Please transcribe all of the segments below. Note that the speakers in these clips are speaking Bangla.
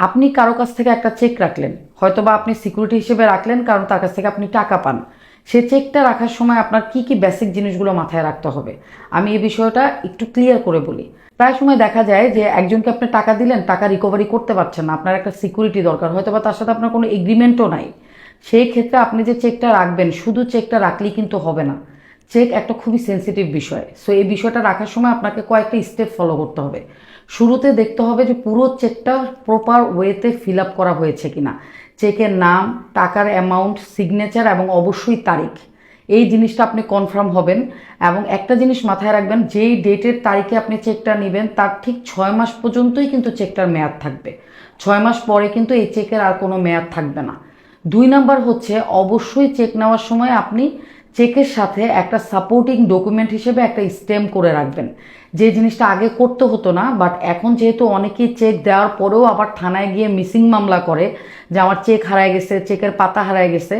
আপনি কারো কাছ থেকে একটা চেক রাখলেন, হয়তোবা আপনি সিকিউরিটি হিসেবে রাখলেন কারণ তার কাছ থেকে আপনি টাকা পান। সে চেকটা রাখার সময় আপনার কি কি বেসিক জিনিসগুলো মাথায় রাখতে হবে, আমি এই বিষয়টা একটু ক্লিয়ার করে বলি। প্রায় সময় দেখা যায় যে একজনকে আপনি টাকা দিলেন, টাকা রিকভারি করতে পারছেন না, আপনার একটা সিকিউরিটি দরকার, হয়তোবা তার সাথে আপনার কোনো এগ্রিমেন্টও নাই। সেই ক্ষেত্রে আপনি যে চেকটা রাখবেন, শুধু চেকটা রাখলেই কিন্তু হবে না। চেক একটা খুবই সেন্সিটিভ বিষয়। সো এই বিষয়টা রাখার সময় আপনাকে কয়েকটা স্টেপ ফলো করতে হবে। শুরুতে দেখতে হবে যে পুরো চেকটা প্রপার ওয়েতে ফিল আপ করা হয়েছে কিনা। চেকের নাম, টাকার অ্যামাউন্ট, সিগনেচার এবং অবশ্যই তারিখ, এই জিনিসটা আপনি কনফার্ম হবেন। এবং একটা জিনিস মাথায় রাখবেন, যেই ডেটের তারিখে আপনি চেকটা নেবেন তার ঠিক 6 মাস পর্যন্তই কিন্তু চেকটার মেয়াদ থাকবে। 6 মাস পরে কিন্তু এই চেকের আর কোনো মেয়াদ থাকবে না। 2 নাম্বার হচ্ছে, অবশ্যই চেক নেওয়ার সময় আপনি চেকের সাথে একটা সাপোর্টিং ডকুমেন্ট হিসেবে একটা স্ট্যাম্প করে রাখবেন। যে জিনিসটা আগে করতে হতো না, বাট এখন যেহেতু অনেকেই চেক দেওয়ার পরেও আবার থানায় গিয়ে মিসিং মামলা করে যে আমার চেক হারায় গেছে, চেকের পাতা হারায় গেছে।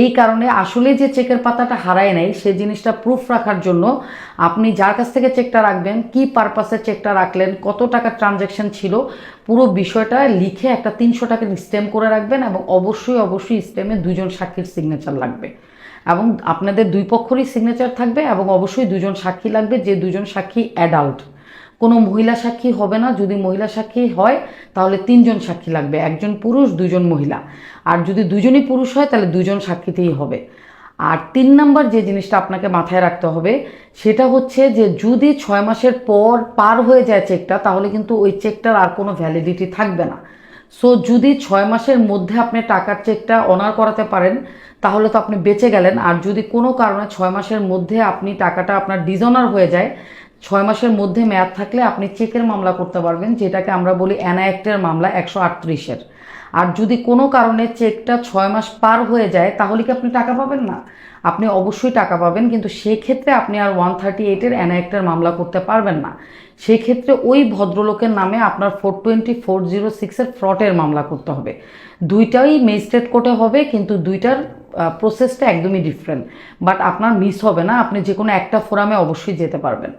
এই কারণে আসলে যে চেকের পাতাটা হারায় নাই সে জিনিসটা প্রুফ রাখার জন্য আপনি যার কাছ থেকে চেকটা রাখবেন, কি পারপাসে চেকটা রাখলেন, কত টাকার ট্রানজ্যাকশন ছিল, পুরো বিষয়টা লিখে একটা 300 টাকার স্ট্যাম্প করে রাখবেন। এবং অবশ্যই অবশ্যই স্ট্যাম্পে 2জন সাক্ষীর সিগনেচার লাগবে এবং আপনাদের দুই পক্ষেরই সিগনেচার থাকবে। এবং অবশ্যই 2জন সাক্ষী লাগবে, যে 2জন সাক্ষী অ্যাডাল্ট। কোনো মহিলা সাক্ষী হবে না। যদি মহিলা সাক্ষী হয় তাহলে 3জন সাক্ষী লাগবে, 1জন পুরুষ 2জন মহিলা। আর যদি 2জনই পুরুষ হয় তাহলে 2জন সাক্ষীতেই হবে। আর 3 নাম্বার যে জিনিসটা আপনাকে মাথায় রাখতে হবে সেটা হচ্ছে যে যদি 6 মাসের পর পার হয়ে যায় চেকটা, তাহলে কিন্তু ওই চেকটার আর কোনো ভ্যালিডিটি থাকবে না। সো যদি 6 মাসের মধ্যে আপনি টাকার চেকটা অনার করাতে পারেন তাহলে তো আপনি বেঁচে গেলেন। আর যদি কোনো কারণে 6 মাসের মধ্যে আপনি টাকাটা আপনার ডিজঅনার হয়ে যায়, 6 মাসের মধ্যে মেয়াদ থাকলে আপনি চেকের মামলা করতে পারবেন, যেটাকে আমরা বলি অ্যানায়েক্টের মামলা 138-এর। আর যদি কোনো কারণে চেকটা 6 মাস পার হয়ে যায় তাহলে কি আপনি টাকা পাবেন না? আপনি অবশ্যই টাকা পাবেন, কিন্তু সেক্ষেত্রে আপনি আর 138-এর অ্যানায়েক্টের মামলা করতে পারবেন না। সেক্ষেত্রে ওই ভদ্রলোকের নামে আপনার 420-406-এর ফ্রডের মামলা করতে হবে। দুইটাই ম্যাজিস্ট্রেট কোর্টে হবে, কিন্তু দুইটার প্রসেসটা একদমই ডিফারেন্ট। বাট আপনার মিস হবে না, আপনি যে কোনো একটা ফোরামে অবশ্যই যেতে পারবেন।